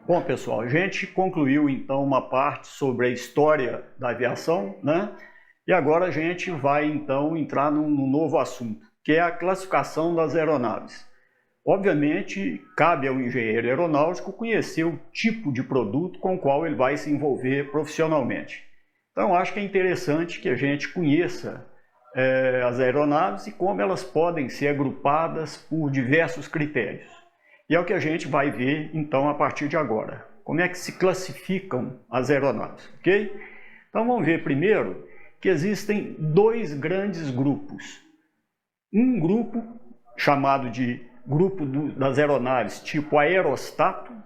Bom, pessoal, a gente concluiu então uma parte sobre a história da aviação, né? E agora a gente vai então entrar num novo assunto, que é a classificação das aeronaves. Obviamente, cabe ao engenheiro aeronáutico conhecer o tipo de produto com o qual ele vai se envolver profissionalmente. Então, acho que é interessante que a gente conheça as aeronaves e como elas podem ser agrupadas por diversos critérios. E é o que a gente vai ver, então, a partir de agora. Como é que se classificam as aeronaves, ok? Então, vamos ver primeiro que existem dois grandes grupos. Um grupo chamado de grupo das aeronaves tipo aerostato. O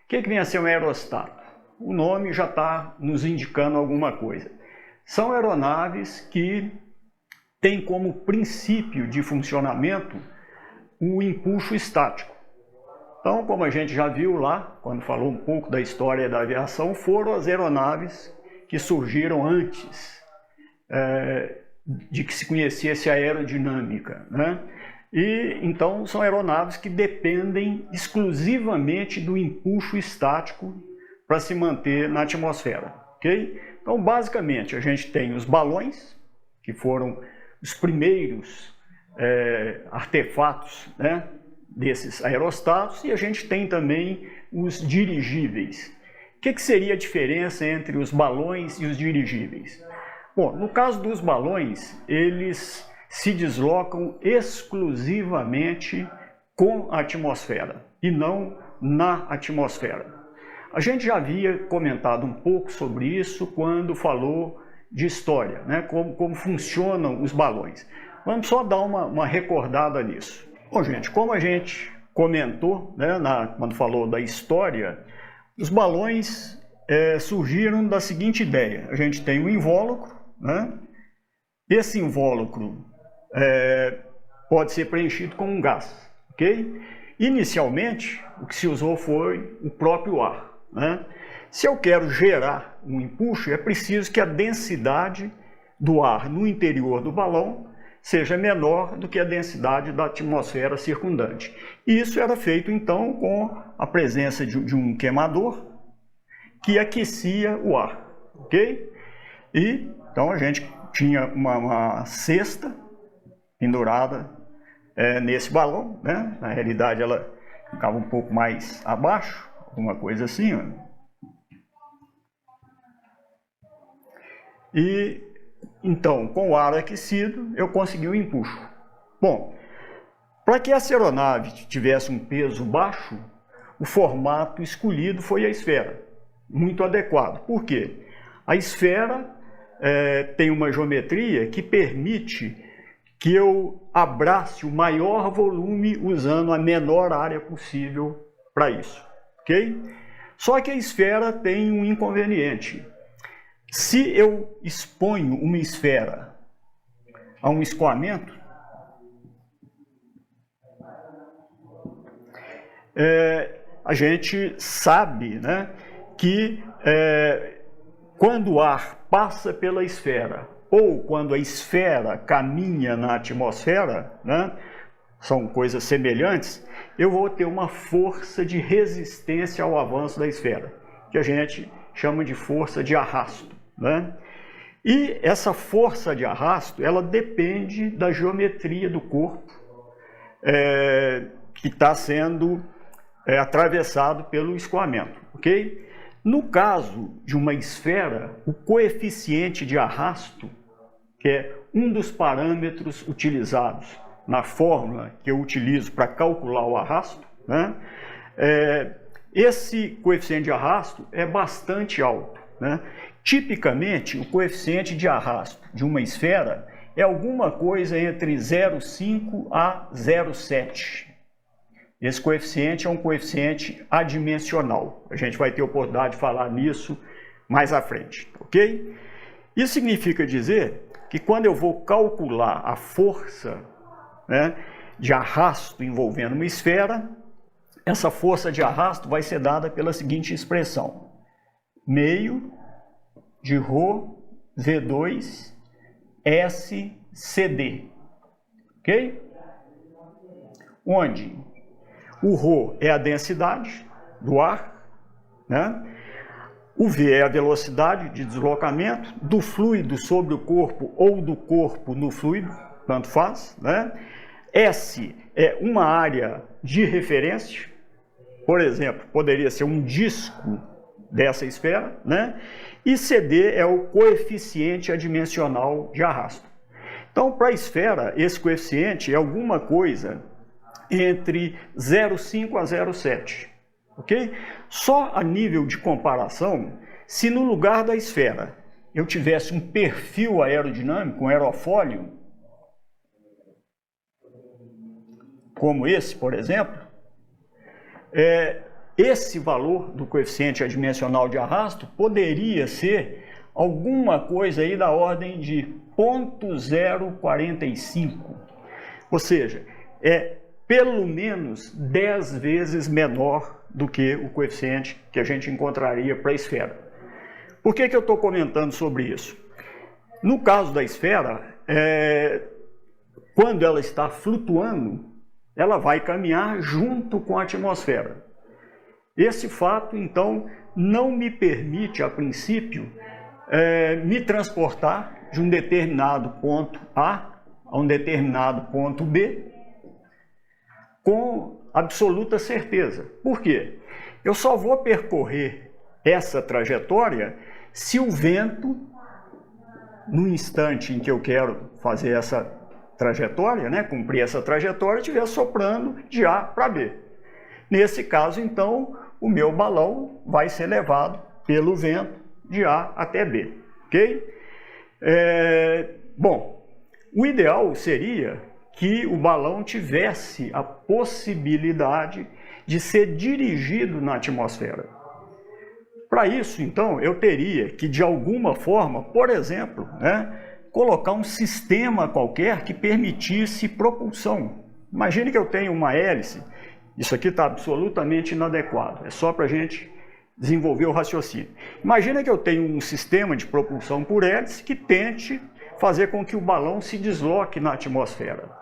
que vem a ser um aerostato? O nome já está nos indicando alguma coisa. São aeronaves que têm como princípio de funcionamento o empuxo estático. Então, como a gente já viu lá, quando falou um pouco da história da aviação, foram as aeronaves que surgiram antes de que se conhecesse a aerodinâmica, né? E então são aeronaves que dependem exclusivamente do empuxo estático para se manter na atmosfera, ok? Então, basicamente, a gente tem os balões, que foram os primeiros artefatos, né, desses aerostatos, e a gente tem também os dirigíveis. O que seria a diferença entre os balões e os dirigíveis? Bom, no caso dos balões, eles se deslocam exclusivamente com a atmosfera e não na atmosfera. A gente já havia comentado um pouco sobre isso quando falou de história, né? Como funcionam os balões. Vamos só dar uma recordada nisso. Bom, gente, como a gente comentou, né, quando falou da história, os balões surgiram da seguinte ideia. A gente tem um invólucro, né? Esse invólucro pode ser preenchido com um gás, ok? Inicialmente, o que se usou foi o próprio ar, né? Se eu quero gerar um empuxo, é preciso que a densidade do ar no interior do balão seja menor do que a densidade da atmosfera circundante. E isso era feito, então, com a presença de um queimador que aquecia o ar, ok? E, então, a gente tinha uma cesta pendurada nesse balão, né? Na realidade, ela ficava um pouco mais abaixo, alguma coisa assim, ó. E então, com o ar aquecido, eu consegui o empuxo. Bom, para que essa aeronave tivesse um peso baixo, o formato escolhido foi a esfera, muito adequado. Por quê? A esfera tem uma geometria que permite que eu abrace o maior volume usando a menor área possível para isso, ok? Só que a esfera tem um inconveniente. Se eu exponho uma esfera a um escoamento, a gente sabe, né, que quando o ar passa pela esfera ou quando a esfera caminha na atmosfera, né, são coisas semelhantes, eu vou ter uma força de resistência ao avanço da esfera, que a gente chama de força de arrasto, né? E essa força de arrasto, ela depende da geometria do corpo que está sendo atravessado pelo escoamento, ok? No caso de uma esfera, o coeficiente de arrasto, que é um dos parâmetros utilizados na fórmula que eu utilizo para calcular o arrasto, né? Esse coeficiente de arrasto é bastante alto, né? Tipicamente, o coeficiente de arrasto de uma esfera é alguma coisa entre 0,5 a 0,7. Esse coeficiente é um coeficiente adimensional. A gente vai ter oportunidade de falar nisso mais à frente, ok? Isso significa dizer que quando eu vou calcular a força, né, de arrasto envolvendo uma esfera, essa força de arrasto vai ser dada pela seguinte expressão: meio de ρ V2 SCD, ok? Onde o ρ é a densidade do ar, né? O V é a velocidade de deslocamento do fluido sobre o corpo ou do corpo no fluido, tanto faz, né? S é uma área de referência, por exemplo, poderia ser um disco dessa esfera, né? E CD é o coeficiente adimensional de arrasto. Então, para a esfera, esse coeficiente é alguma coisa entre 0,5 a 0,7, ok? Só a nível de comparação, se no lugar da esfera eu tivesse um perfil aerodinâmico, um aerofólio, como esse, por exemplo, esse valor do coeficiente adimensional de arrasto poderia ser alguma coisa aí da ordem de 0,045, ou seja, é pelo menos 10 vezes menor do que o coeficiente que a gente encontraria para a esfera. Por que eu estou comentando sobre isso? No caso da esfera, quando ela está flutuando, ela vai caminhar junto com a atmosfera. Esse fato, então, não me permite, a princípio, me transportar de um determinado ponto A a um determinado ponto B com absoluta certeza. Por quê? Eu só vou percorrer essa trajetória se o vento, no instante em que eu quero fazer essa trajetória, né, cumprir essa trajetória, estiver soprando de A para B. Nesse caso, então, o meu balão vai ser levado pelo vento de A até B, ok? Bom, o ideal seria que o balão tivesse a possibilidade de ser dirigido na atmosfera. Para isso, então, eu teria que, de alguma forma, por exemplo, né, colocar um sistema qualquer que permitisse propulsão. Imagine que eu tenho uma hélice. Isso aqui está absolutamente inadequado, é só para a gente desenvolver o raciocínio. Imagina que eu tenho um sistema de propulsão por hélice que tente fazer com que o balão se desloque na atmosfera.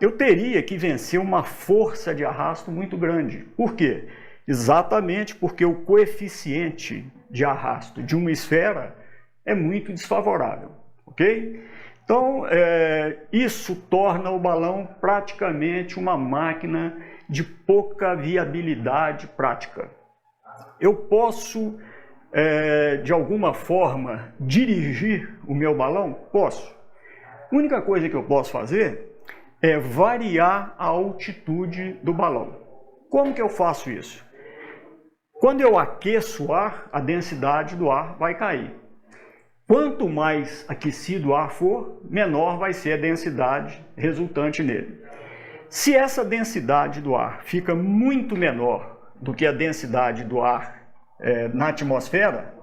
Eu teria que vencer uma força de arrasto muito grande. Por quê? Exatamente porque o coeficiente de arrasto de uma esfera é muito desfavorável, ok? Então, isso torna o balão praticamente uma máquina de pouca viabilidade prática. Eu posso, de alguma forma, dirigir o meu balão? Posso. A única coisa que eu posso fazer é variar a altitude do balão. Como que eu faço isso? Quando eu aqueço o ar, a densidade do ar vai cair. Quanto mais aquecido o ar for, menor vai ser a densidade resultante nele. Se essa densidade do ar fica muito menor do que a densidade do ar na atmosfera,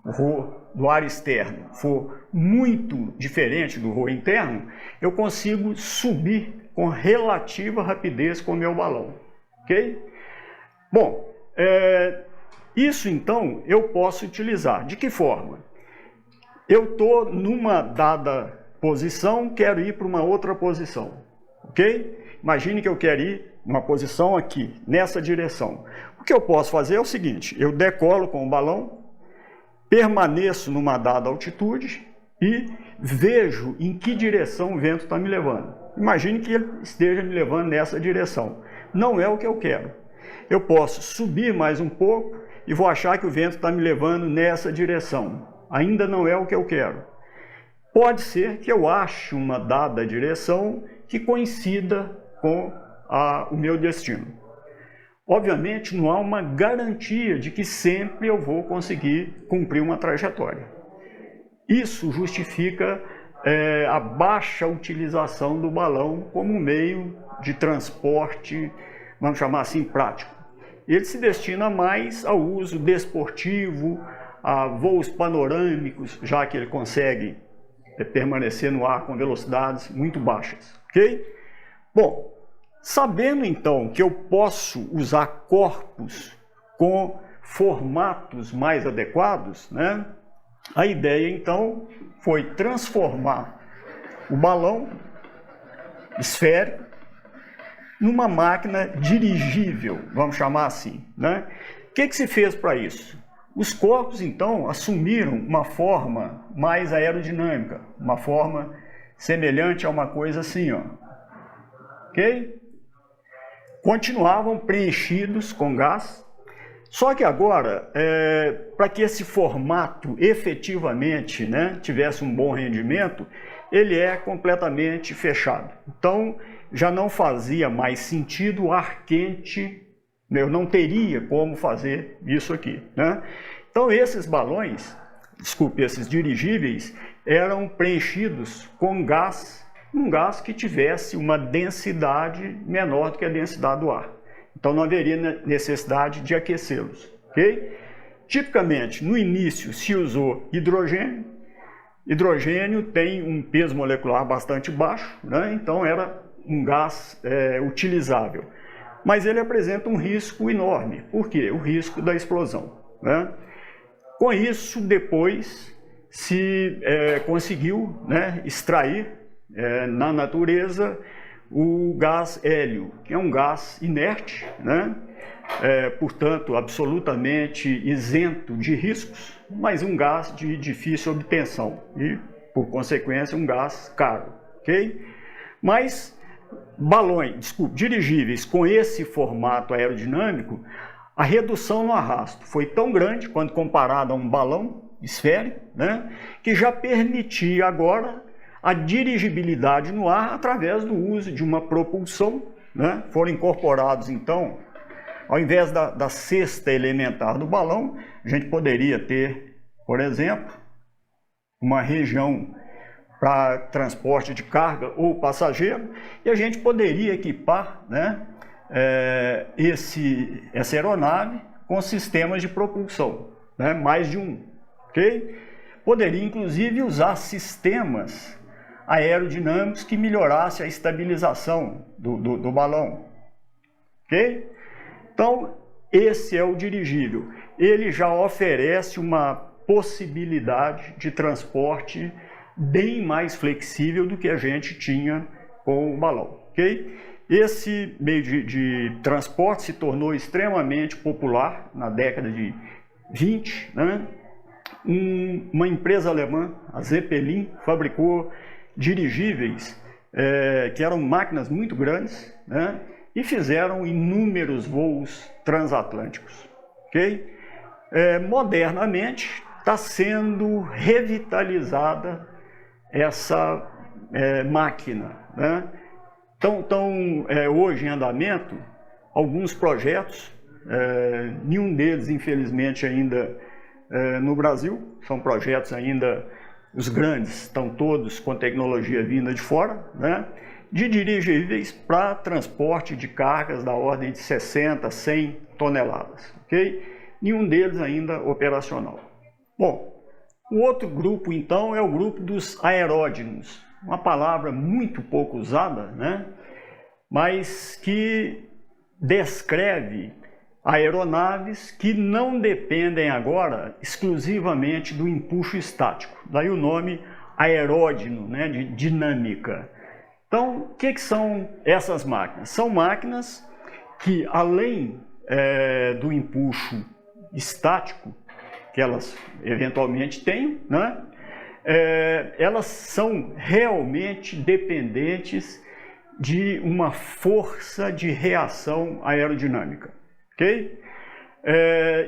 o ρ do ar externo for muito diferente do ρ interno, eu consigo subir com relativa rapidez com o meu balão, ok? Bom, isso então eu posso utilizar. De que forma? Eu estou numa dada posição, quero ir para uma outra posição, ok? Imagine que eu quero ir numa posição aqui, nessa direção. O que eu posso fazer é o seguinte: eu decolo com o balão, permaneço numa dada altitude e vejo em que direção o vento está me levando. Imagine que ele esteja me levando nessa direção. Não é o que eu quero. Eu posso subir mais um pouco e vou achar que o vento está me levando nessa direção. Ainda não é o que eu quero. Pode ser que eu ache uma dada direção que coincida com o meu destino. Obviamente, não há uma garantia de que sempre eu vou conseguir cumprir uma trajetória. Isso justifica a baixa utilização do balão como meio de transporte, vamos chamar assim, prático. Ele se destina mais ao uso desportivo, a voos panorâmicos, já que ele consegue permanecer no ar com velocidades muito baixas, ok? Bom, Sabendo então que eu posso usar corpos com formatos mais adequados, né, a ideia então foi transformar o balão esférico numa máquina dirigível, vamos chamar assim, né? O que se fez para isso? Os corpos então assumiram uma forma mais aerodinâmica, uma forma semelhante a uma coisa assim, ó. Ok? Continuavam preenchidos com gás, só que agora, para que esse formato efetivamente, né, tivesse um bom rendimento, ele é completamente fechado. Então, já não fazia mais sentido o ar quente, eu não teria como fazer isso aqui, né? Então, esses balões, esses dirigíveis, eram preenchidos com gás, um gás que tivesse uma densidade menor do que a densidade do ar. Então não haveria necessidade de aquecê-los, ok? Tipicamente, no início se usou hidrogênio. Hidrogênio tem um peso molecular bastante baixo, né? Então era um gás utilizável. Mas ele apresenta um risco enorme. Por quê? O risco da explosão, né? Com isso, depois se conseguiu, né, extrair na natureza o gás hélio, que é um gás inerte, né? Portanto, absolutamente isento de riscos, mas um gás de difícil obtenção e, por consequência, um gás caro, ok? Mas dirigíveis com esse formato aerodinâmico, a redução no arrasto foi tão grande quando comparado a um balão esférico, né, que já permitia agora a dirigibilidade no ar através do uso de uma propulsão, né? Foram incorporados, então, ao invés da cesta elementar do balão, a gente poderia ter, por exemplo, uma região para transporte de carga ou passageiro, e a gente poderia equipar, né, essa aeronave com sistemas de propulsão, né, mais de um, ok? Poderia, inclusive, usar sistemas aerodinâmicos que melhorasse a estabilização do balão, ok? Então, esse é o dirigível. Ele já oferece uma possibilidade de transporte bem mais flexível do que a gente tinha com o balão, ok? Esse meio de transporte se tornou extremamente popular na década de 20, né? Uma empresa alemã, a Zeppelin, fabricou dirigíveis que eram máquinas muito grandes, né? E fizeram inúmeros voos transatlânticos, ok? Modernamente está sendo revitalizada essa máquina, né? Estão hoje em andamento alguns projetos, nenhum deles infelizmente ainda no Brasil, são projetos ainda, os grandes estão todos com tecnologia vinda de fora, né? De dirigíveis para transporte de cargas da ordem de 60, 100 toneladas, ok? Nenhum deles ainda operacional. Bom, o outro grupo então é o grupo dos aeródinos, uma palavra muito pouco usada, né? Mas que descreve aeronaves que não dependem agora exclusivamente do empuxo estático, daí o nome aeródino, né, de dinâmica. Então, o que são essas máquinas? São máquinas que, além do empuxo estático, que elas eventualmente têm, né, elas são realmente dependentes de uma força de reação aerodinâmica, ok?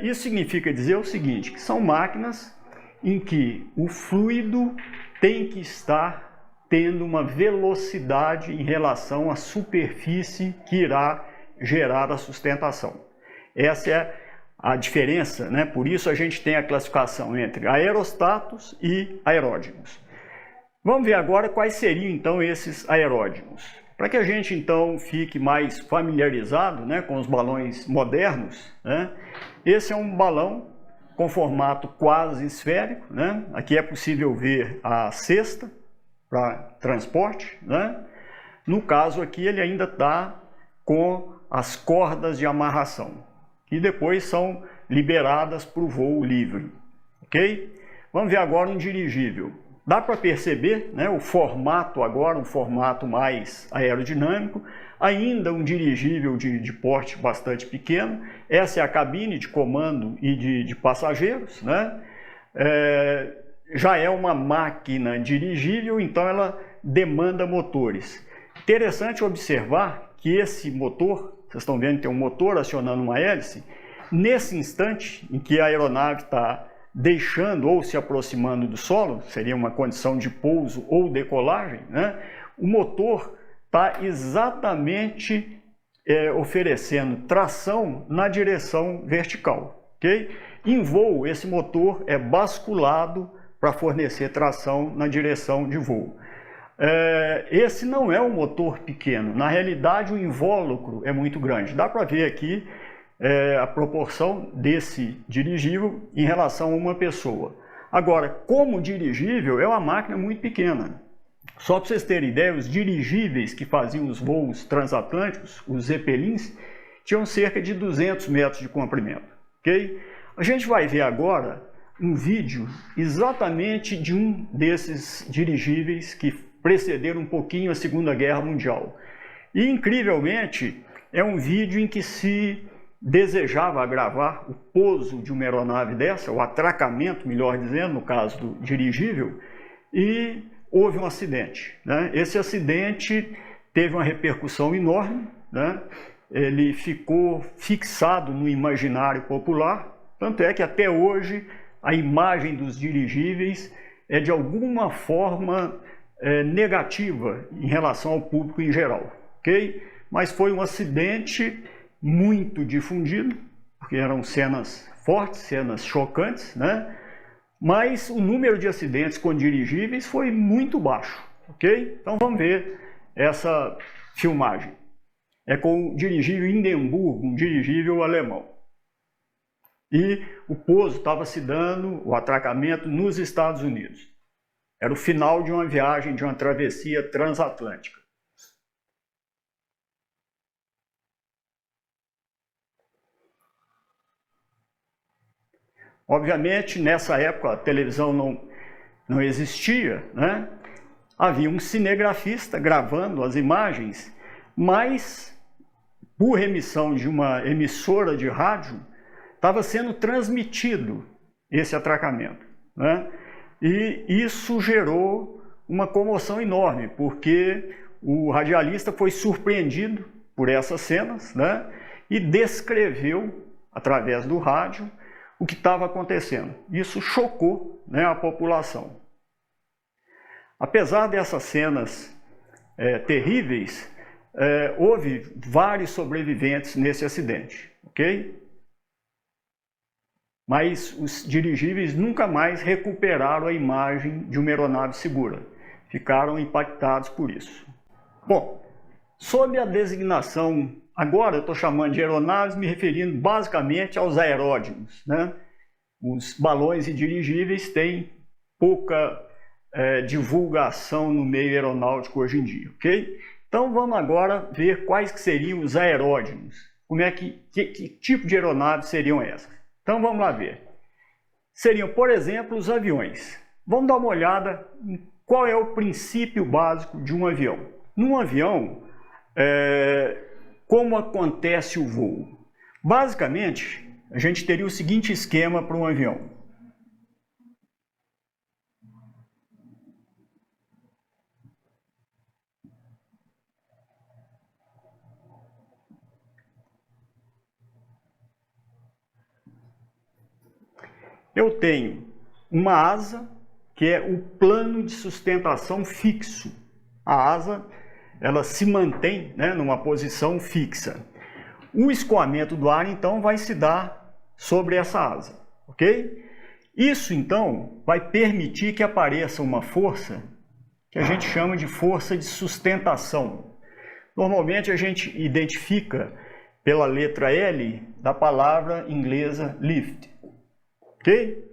Isso significa dizer o seguinte, que são máquinas em que o fluido tem que estar tendo uma velocidade em relação à superfície que irá gerar a sustentação. Essa é a diferença, né? Por isso a gente tem a classificação entre aerostatos e aeródinos. Vamos ver agora quais seriam então esses aeródinos. Para que a gente então fique mais familiarizado, né, com os balões modernos, né? Esse é um balão com formato quase esférico, né? Aqui é possível ver a cesta para transporte, né? No caso aqui ele ainda está com as cordas de amarração, que depois são liberadas para o voo livre, ok? Vamos ver agora um dirigível. Dá para perceber, né, o formato agora, um formato mais aerodinâmico, ainda um dirigível de porte bastante pequeno. Essa é a cabine de comando e de passageiros, né? Já é uma máquina dirigível, então ela demanda motores. Interessante observar que esse motor, vocês estão vendo que tem um motor acionando uma hélice, nesse instante em que a aeronave está deixando ou se aproximando do solo, seria uma condição de pouso ou decolagem, né? O motor está exatamente oferecendo tração na direção vertical, ok? Em voo, esse motor é basculado para fornecer tração na direção de voo. Esse não é um motor pequeno, na realidade o invólucro é muito grande. Dá para ver aqui a proporção desse dirigível em relação a uma pessoa. Agora, como dirigível, é uma máquina muito pequena. Só para vocês terem ideia, os dirigíveis que faziam os voos transatlânticos, os Zeppelins, tinham cerca de 200 metros de comprimento. Okay? A gente vai ver agora um vídeo exatamente de um desses dirigíveis que precederam um pouquinho a Segunda Guerra Mundial. E, incrivelmente, é um vídeo em que se desejava gravar o pouso de uma aeronave dessa, o atracamento, melhor dizendo, no caso do dirigível, e houve um acidente, né? Esse acidente teve uma repercussão enorme, né? Ele ficou fixado no imaginário popular, tanto é que até hoje a imagem dos dirigíveis é de alguma forma negativa em relação ao público em geral, ok? Mas foi um acidente muito difundido, porque eram cenas fortes, cenas chocantes, né? Mas o número de acidentes com dirigíveis foi muito baixo, ok? Então vamos ver essa filmagem. É com o dirigível Hindenburg, um dirigível alemão. E o pouso estava se dando, o atracamento, nos Estados Unidos. Era o final de uma viagem, de uma travessia transatlântica. Obviamente, nessa época, a televisão não existia, né? Havia um cinegrafista gravando as imagens, mas, por emissão de uma emissora de rádio, estava sendo transmitido esse atracamento, né? E isso gerou uma comoção enorme, porque o radialista foi surpreendido por essas cenas, né? E descreveu, através do rádio, o que estava acontecendo. Isso chocou, né, a população. Apesar dessas cenas terríveis, houve vários sobreviventes nesse acidente, ok? Mas os dirigíveis nunca mais recuperaram a imagem de uma aeronave segura. Ficaram impactados por isso. Bom, sob a designação, agora eu estou chamando de aeronaves, me referindo basicamente aos aeródromos, né? Os balões e dirigíveis têm pouca divulgação no meio aeronáutico hoje em dia, ok? Então vamos agora ver quais que seriam os aeródromos. Que tipo de aeronaves seriam essas? Então vamos lá ver. Seriam, por exemplo, os aviões. Vamos dar uma olhada em qual é o princípio básico de um avião. Num avião, como acontece o voo? Basicamente, a gente teria o seguinte esquema para um avião. Eu tenho uma asa, que é o plano de sustentação fixo. A asa, ela se mantém, né, numa posição fixa. O escoamento do ar, então, vai se dar sobre essa asa, ok? Isso, então, vai permitir que apareça uma força que a gente chama de força de sustentação. Normalmente, a gente identifica pela letra L da palavra inglesa lift, ok?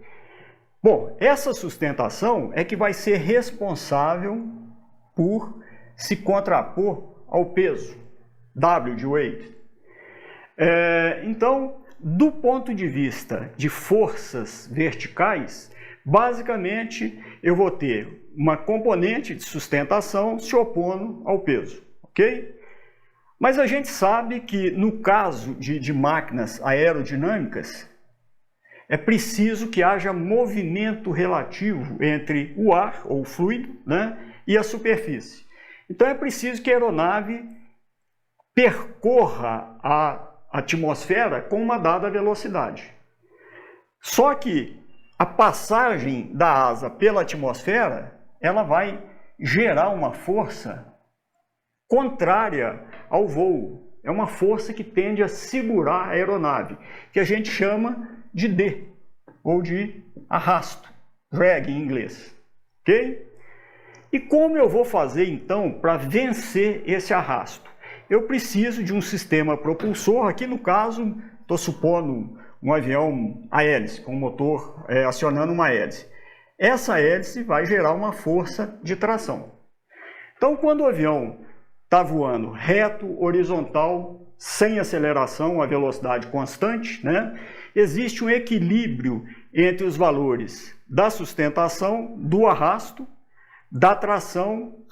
Bom, essa sustentação é que vai ser responsável por se contrapor ao peso, W de weight. Então, do ponto de vista de forças verticais, basicamente eu vou ter uma componente de sustentação se opondo ao peso, ok? Mas a gente sabe que no caso de máquinas aerodinâmicas, é preciso que haja movimento relativo entre o ar, ou o fluido, né, e a superfície. Então é preciso que a aeronave percorra a atmosfera com uma dada velocidade. Só que a passagem da asa pela atmosfera, ela vai gerar uma força contrária ao voo. É uma força que tende a segurar a aeronave, que a gente chama de D, ou de arrasto, drag em inglês, ok? E como eu vou fazer então para vencer esse arrasto? Eu preciso de um sistema propulsor, aqui no caso, estou supondo um avião a hélice, com o motor acionando uma hélice. Essa hélice vai gerar uma força de tração. Então, quando o avião está voando reto, horizontal, sem aceleração, a velocidade constante, né, existe um equilíbrio entre os valores da sustentação, do arrasto, da tração,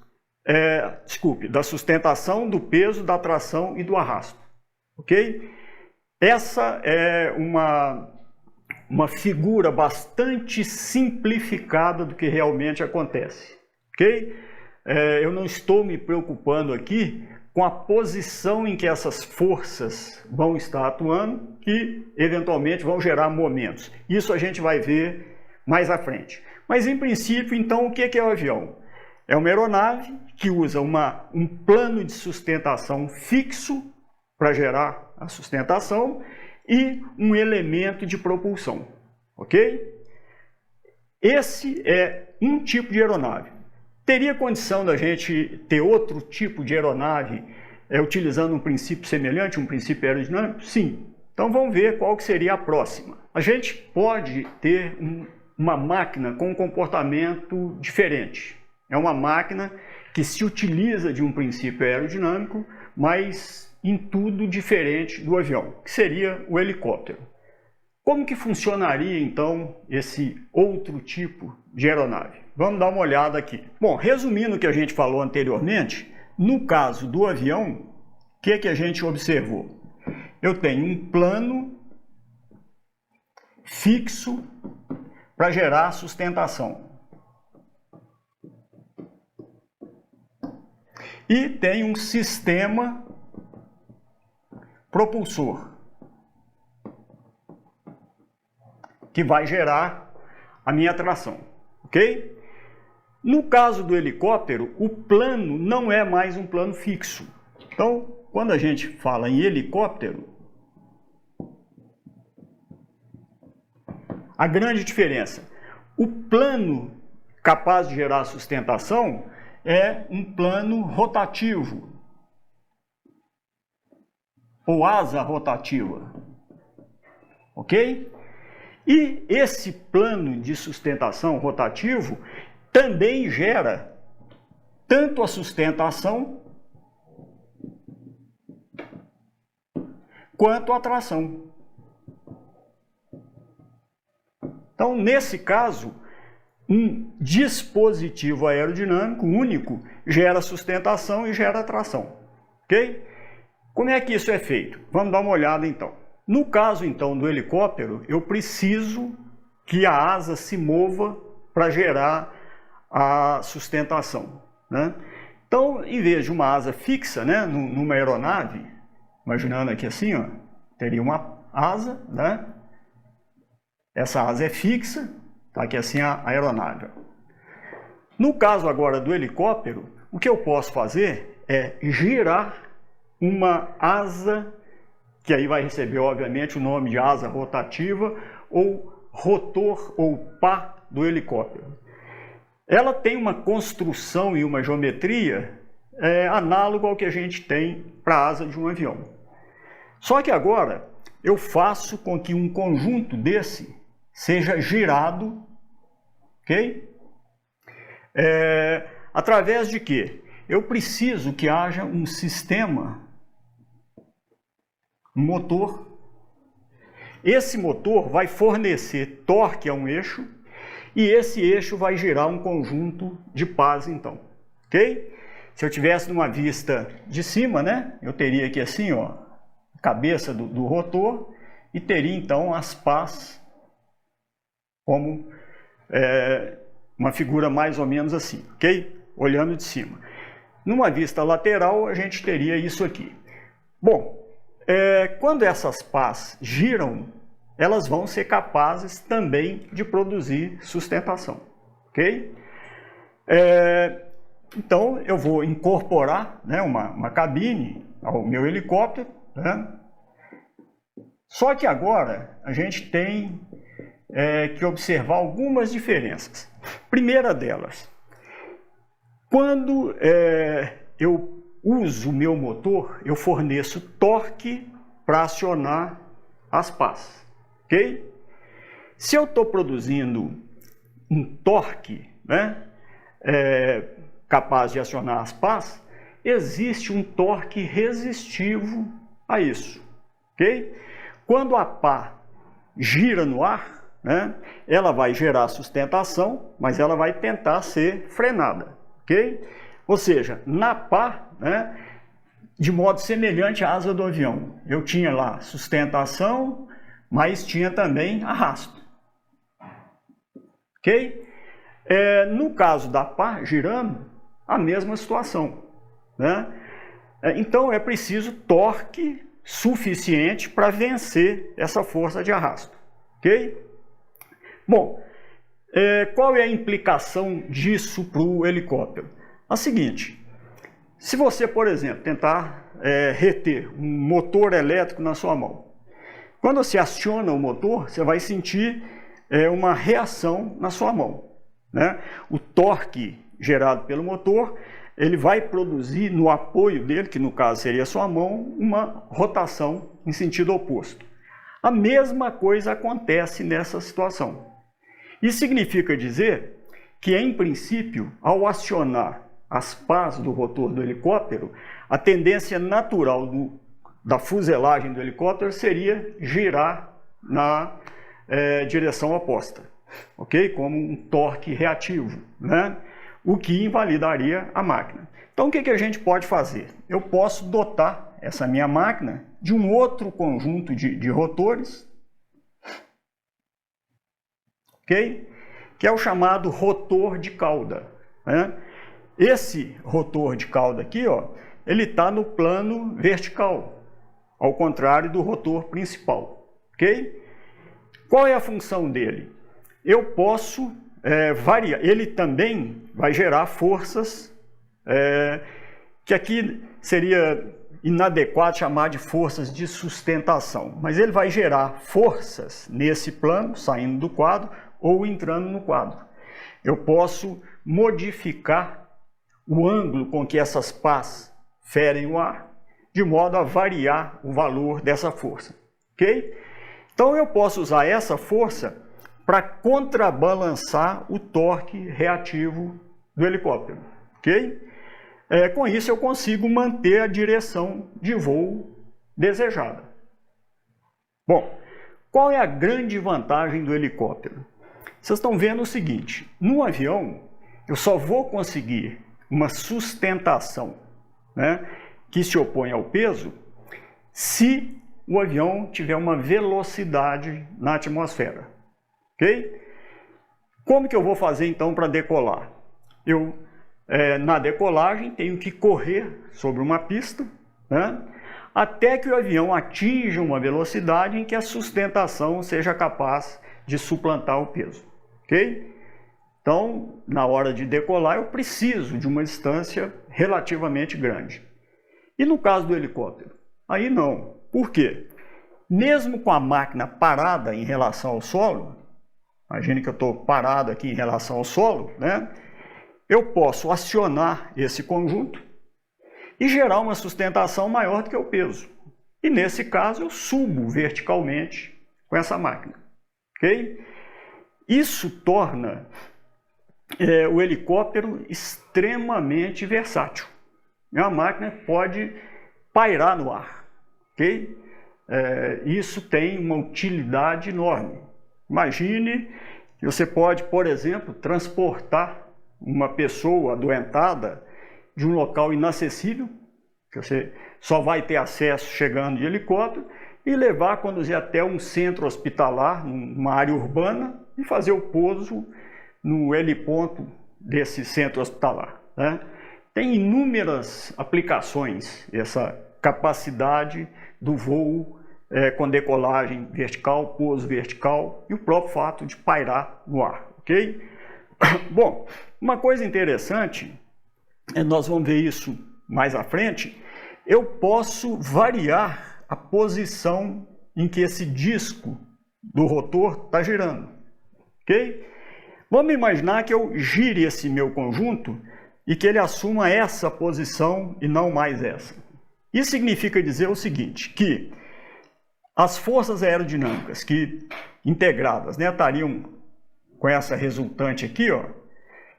da sustentação, do peso, da tração e do arrasto, ok? Essa é uma figura bastante simplificada do que realmente acontece, ok? Eu não estou me preocupando aqui com a posição em que essas forças vão estar atuando, que eventualmente vão gerar momentos. Isso a gente vai ver mais à frente. Mas em princípio, então, o que é o avião? É uma aeronave que usa um plano de sustentação fixo para gerar a sustentação e um elemento de propulsão, ok? Esse é um tipo de aeronave. Teria condição da gente ter outro tipo de aeronave utilizando um princípio semelhante, um princípio aerodinâmico? Sim. Então vamos ver qual que seria a próxima. A gente pode ter uma máquina com um comportamento diferente. É uma máquina que se utiliza de um princípio aerodinâmico, mas em tudo diferente do avião, que seria o helicóptero. Como que funcionaria então esse outro tipo de aeronave? Vamos dar uma olhada aqui. Bom, resumindo o que a gente falou anteriormente, no caso do avião, o que a gente observou? Eu tenho um plano fixo para gerar sustentação. E tem um sistema propulsor que vai gerar a minha tração, ok? No caso do helicóptero, o plano não é mais um plano fixo. Então, quando a gente fala em helicóptero, a grande diferença, o plano capaz de gerar sustentação é um plano rotativo, ou asa rotativa, ok? E esse plano de sustentação rotativo também gera tanto a sustentação quanto a tração. Então, nesse caso, um dispositivo aerodinâmico único gera sustentação e gera tração, ok? Como é que isso é feito? Vamos dar uma olhada então. No caso então do helicóptero, eu preciso que a asa se mova para gerar a sustentação, né? Então, em vez de uma asa fixa, né, numa aeronave, imaginando aqui assim, ó, teria uma asa, né? Essa asa é fixa, tá aqui assim a aeronave. No caso agora do helicóptero, o que eu posso fazer é girar uma asa, que aí vai receber obviamente o nome de asa rotativa ou rotor ou pá do helicóptero. Ela tem uma construção e uma geometria análoga ao que a gente tem para a asa de um avião. Só que agora eu faço com que um conjunto desse seja girado, ok? Através de quê? Eu preciso que haja um sistema um motor. Esse motor vai fornecer torque a um eixo e esse eixo vai gerar um conjunto de pás, então, ok? Se eu tivesse numa vista de cima, né, eu teria aqui assim, ó, a cabeça do rotor e teria então as pás como uma figura mais ou menos assim, ok? Olhando de cima. Numa vista lateral, a gente teria isso aqui. Bom, quando essas pás giram, elas vão ser capazes também de produzir sustentação, ok? Então, eu vou incorporar, né, uma cabine ao meu helicóptero, né? Só que agora a gente tem que observar algumas diferenças. Primeira delas, quando eu uso o meu motor, eu forneço torque para acionar as pás, ok? Se eu estou produzindo um torque, né, capaz de acionar as pás, existe um torque resistivo a isso, ok? Quando a pá gira no ar, né, ela vai gerar sustentação, mas ela vai tentar ser frenada, ok? Ou seja, na pá, né, de modo semelhante à asa do avião, eu tinha lá sustentação, mas tinha também arrasto, ok? No caso da pá girando, a mesma situação, né? Então é preciso torque suficiente para vencer essa força de arrasto, ok? Bom, qual é a implicação disso para o helicóptero? A seguinte, se você, por exemplo, tentar reter um motor elétrico na sua mão, quando você aciona o motor, você vai sentir uma reação na sua mão, né? O torque gerado pelo motor, ele vai produzir no apoio dele, que no caso seria a sua mão, uma rotação em sentido oposto. A mesma coisa acontece nessa situação. Isso significa dizer que, em princípio, ao acionar as pás do rotor do helicóptero, a tendência natural da fuselagem do helicóptero seria girar na direção oposta, ok? Como um torque reativo, né? O que invalidaria a máquina. Então, o que a gente pode fazer? Eu posso dotar essa minha máquina de um outro conjunto de rotores, ok? Que é o chamado rotor de cauda, né? Esse rotor de cauda aqui, ó, ele está no plano vertical, ao contrário do rotor principal, ok? Qual é a função dele? Eu posso variar. Ele também vai gerar forças que aqui seria inadequado chamar de forças de sustentação, mas ele vai gerar forças nesse plano, saindo do quadro ou entrando no quadro. Eu posso modificar o ângulo com que essas pás ferem o ar, de modo a variar o valor dessa força, ok? Então eu posso usar essa força para contrabalançar o torque reativo do helicóptero, ok? Com isso eu consigo manter a direção de voo desejada. Bom, qual é a grande vantagem do helicóptero? Vocês estão vendo o seguinte, no avião eu só vou conseguir uma sustentação, né, que se opõe ao peso se o avião tiver uma velocidade na atmosfera, ok? Como que eu vou fazer então para decolar? Eu, na decolagem, tenho que correr sobre uma pista, né, até que o avião atinja uma velocidade em que a sustentação seja capaz de suplantar o peso, ok? Então, na hora de decolar, eu preciso de uma distância relativamente grande. E no caso do helicóptero? Aí não. Por quê? Mesmo com a máquina parada em relação ao solo, imagine que eu estou parado aqui em relação ao solo, né? Eu posso acionar esse conjunto e gerar uma sustentação maior do que o peso. E nesse caso eu subo verticalmente com essa máquina, ok? Isso torna o helicóptero extremamente versátil. A máquina pode pairar no ar, ok? isso tem uma utilidade enorme. Imagine que você pode, por exemplo, transportar uma pessoa adoentada de um local inacessível, que você só vai ter acesso chegando de helicóptero, e levar, conduzir até um centro hospitalar, numa área urbana, e fazer o pouso no heliponto desse centro hospitalar, né? Tem inúmeras aplicações essa capacidade do voo com decolagem vertical, pouso vertical e o próprio fato de pairar no ar, ok? Bom, uma coisa interessante, nós vamos ver isso mais à frente, eu posso variar a posição em que esse disco do rotor está girando, ok? Vamos imaginar que eu gire esse meu conjunto e que ele assuma essa posição e não mais essa. Isso significa dizer o seguinte, que as forças aerodinâmicas que integradas, né, estariam com essa resultante aqui, ó,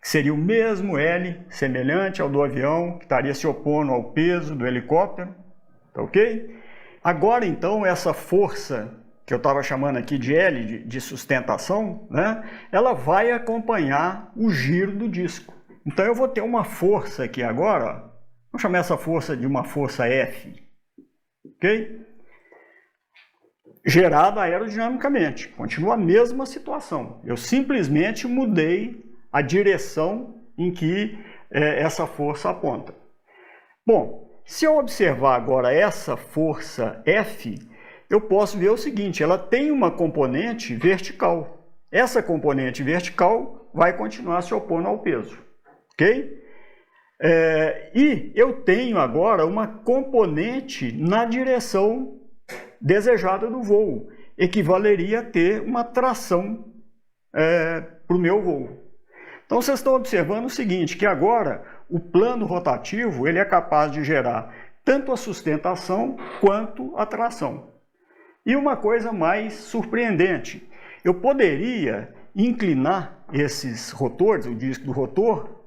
que seria o mesmo L, semelhante ao do avião, que estaria se opondo ao peso do helicóptero, tá ok? Agora, então, essa força que eu estava chamando aqui de L, de sustentação, né, ela vai acompanhar o giro do disco. Então eu vou ter uma força aqui agora, ó. Vamos chamar essa força de uma força F, ok? Gerada aerodinamicamente, continua a mesma situação. Eu simplesmente mudei a direção em que essa força aponta. Bom, se eu observar agora essa força F, eu posso ver o seguinte, ela tem uma componente vertical. Essa componente vertical vai continuar se opondo ao peso. Ok? E eu tenho agora uma componente na direção desejada do voo, equivaleria a ter uma tração para o meu voo. Então vocês estão observando o seguinte, que agora o plano rotativo ele é capaz de gerar tanto a sustentação quanto a tração. E uma coisa mais surpreendente, eu poderia inclinar esses rotores, o disco do rotor,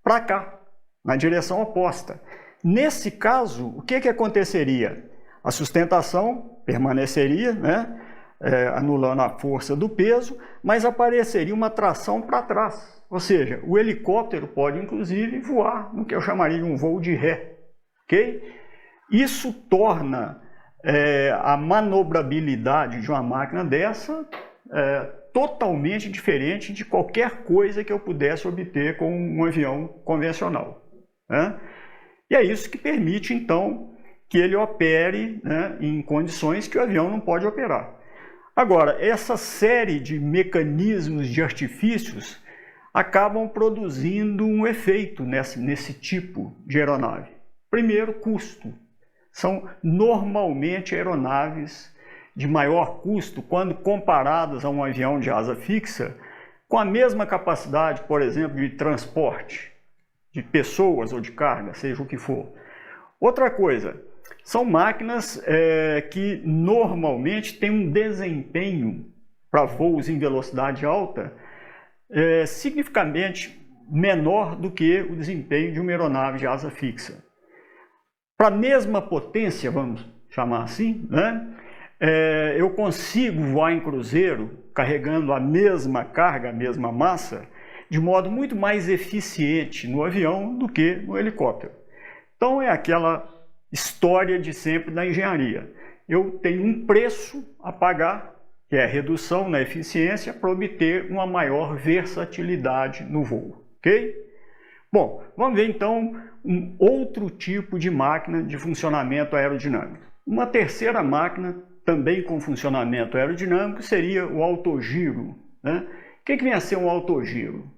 para cá, na direção oposta. Nesse caso, o que aconteceria? A sustentação permaneceria, né, anulando a força do peso, mas apareceria uma tração para trás. Ou seja, o helicóptero pode, inclusive, voar no que eu chamaria de um voo de ré. Okay? Isso torna a manobrabilidade de uma máquina dessa totalmente diferente de qualquer coisa que eu pudesse obter com um avião convencional, né? E é isso que permite, então, que ele opere, né, em condições que o avião não pode operar. Agora, essa série de mecanismos de artifícios acabam produzindo um efeito nesse tipo de aeronave. Primeiro, custo. São normalmente aeronaves de maior custo quando comparadas a um avião de asa fixa, com a mesma capacidade, por exemplo, de transporte de pessoas ou de carga, seja o que for. Outra coisa, são máquinas que normalmente têm um desempenho para voos em velocidade alta significativamente menor do que o desempenho de uma aeronave de asa fixa. Para a mesma potência, vamos chamar assim, né? Eu consigo voar em cruzeiro carregando a mesma carga, a mesma massa, de modo muito mais eficiente no avião do que no helicóptero. Então é aquela história de sempre da engenharia. Eu tenho um preço a pagar, que é a redução na eficiência, para obter uma maior versatilidade no voo. Ok? Bom, vamos ver então um outro tipo de máquina de funcionamento aerodinâmico. Uma terceira máquina também com funcionamento aerodinâmico seria o autogiro, né? O que vem a ser um autogiro?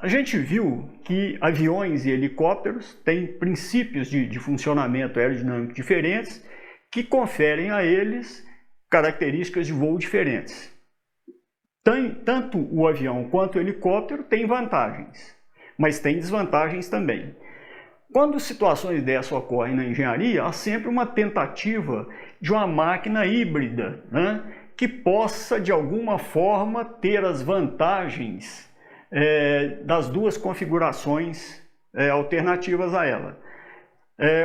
A gente viu que aviões e helicópteros têm princípios de funcionamento aerodinâmico diferentes que conferem a eles características de voo diferentes. Tanto o avião quanto o helicóptero têm vantagens, mas tem desvantagens também. Quando situações dessas ocorrem na engenharia, há sempre uma tentativa de uma máquina híbrida, né, que possa, de alguma forma, ter as vantagens das duas configurações alternativas a ela.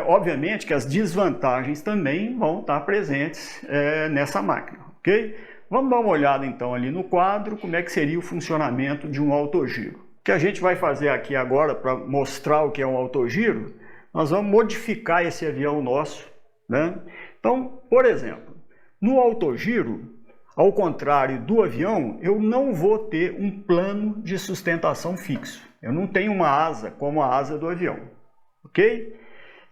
obviamente que as desvantagens também vão estar presentes nessa máquina, ok? Vamos dar uma olhada então ali no quadro, como é que seria o funcionamento de um autogiro. O que a gente vai fazer aqui agora para mostrar o que é um autogiro, nós vamos modificar esse avião nosso, né? Então, por exemplo, no autogiro, ao contrário do avião, eu não vou ter um plano de sustentação fixo. Eu não tenho uma asa como a asa do avião, ok?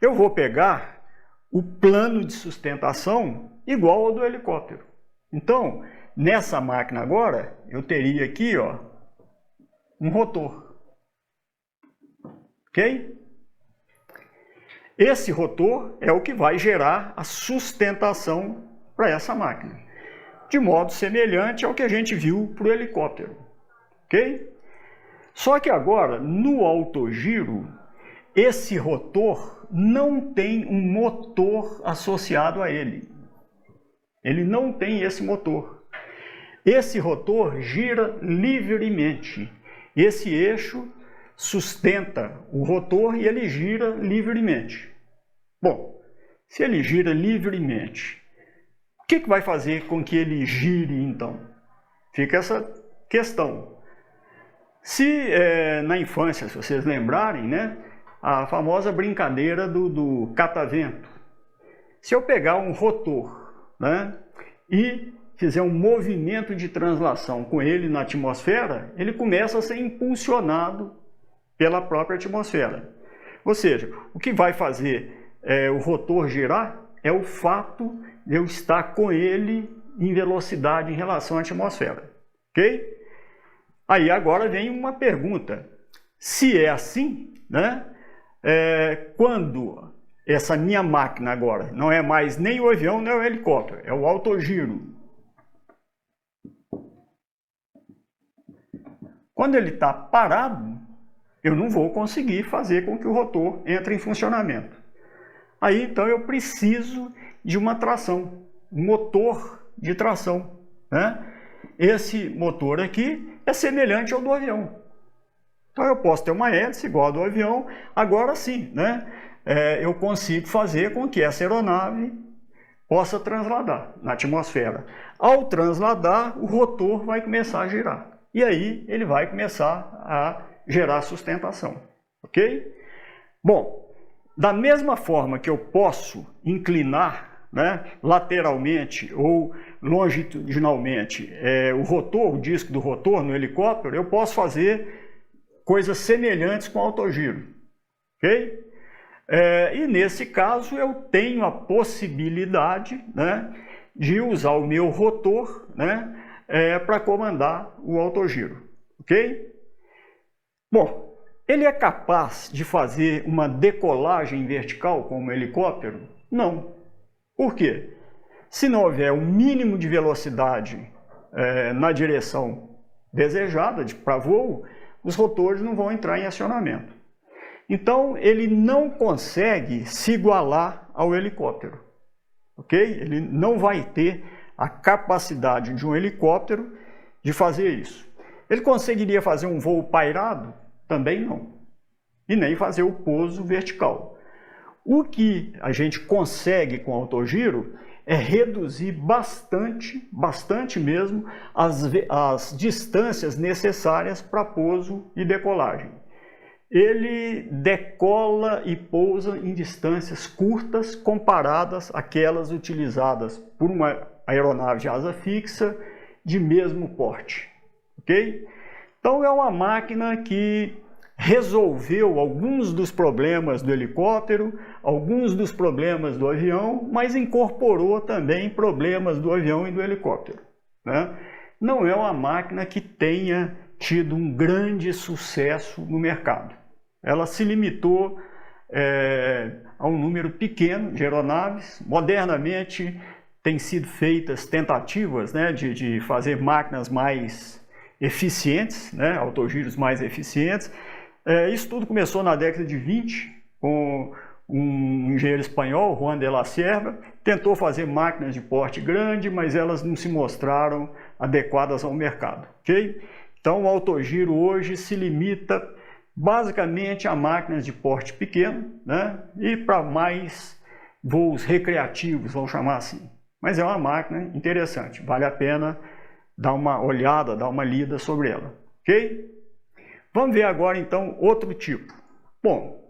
Eu vou pegar o plano de sustentação igual ao do helicóptero. Então, nessa máquina agora, eu teria aqui, ó, um rotor, ok? Esse rotor é o que vai gerar a sustentação para essa máquina, de modo semelhante ao que a gente viu para o helicóptero, ok? Só que agora, no autogiro, esse rotor não tem um motor associado a ele. Ele não tem esse motor. Esse rotor gira livremente. Esse eixo sustenta o rotor e ele gira livremente. Bom, se ele gira livremente, o que vai fazer com que ele gire então? Fica essa questão. Se na infância, se vocês lembrarem, né, a famosa brincadeira do catavento. Se eu pegar um rotor, né, e fizer um movimento de translação com ele na atmosfera, ele começa a ser impulsionado pela própria atmosfera. Ou seja, o que vai fazer o rotor girar é o fato de eu estar com ele em velocidade em relação à atmosfera, ok? Aí agora vem uma pergunta. Se é assim, né, quando essa minha máquina agora não é mais nem o avião, nem o helicóptero, é o autogiro. Quando ele está parado, eu não vou conseguir fazer com que o rotor entre em funcionamento. Aí então eu preciso de uma tração, um motor de tração, né? Esse motor aqui é semelhante ao do avião. Então eu posso ter uma hélice igual a do avião, agora sim, né? Eu consigo fazer com que essa aeronave possa transladar na atmosfera. Ao transladar, o rotor vai começar a girar. E aí ele vai começar a gerar sustentação, ok? Bom, da mesma forma que eu posso inclinar, né, lateralmente ou longitudinalmente o rotor, o disco do rotor no helicóptero, eu posso fazer coisas semelhantes com o autogiro, ok? E nesse caso eu tenho a possibilidade, né, de usar o meu rotor, né, para comandar o autogiro, ok? Bom, ele é capaz de fazer uma decolagem vertical como um helicóptero? Não. Por quê? Se não houver um mínimo de velocidade na direção desejada para voo, os rotores não vão entrar em acionamento. Então, ele não consegue se igualar ao helicóptero, ok? Ele não vai ter a capacidade de um helicóptero de fazer isso. Ele conseguiria fazer um voo pairado? Também não. E nem fazer o pouso vertical. O que a gente consegue com o autogiro é reduzir bastante mesmo, as distâncias necessárias para pouso e decolagem. Ele decola e pousa em distâncias curtas comparadas àquelas utilizadas por uma aeronave de asa fixa de mesmo porte, ok? Então é uma máquina que resolveu alguns dos problemas do helicóptero, alguns dos problemas do avião, mas incorporou também problemas do avião e do helicóptero, né? Não é uma máquina que tenha tido um grande sucesso no mercado. Ela se limitou a um número pequeno de aeronaves. Modernamente têm sido feitas tentativas, né, de fazer máquinas mais eficientes, né, autogiros mais eficientes. Isso tudo começou na década de 20, com um engenheiro espanhol, Juan de la Cierva, tentou fazer máquinas de porte grande, mas elas não se mostraram adequadas ao mercado, ok? Então o autogiro hoje se limita basicamente a máquinas de porte pequeno, né? E para mais voos recreativos, vamos chamar assim. Mas é uma máquina interessante, vale a pena dar uma olhada, dar uma lida sobre ela, ok? Vamos ver agora então outro tipo. Bom,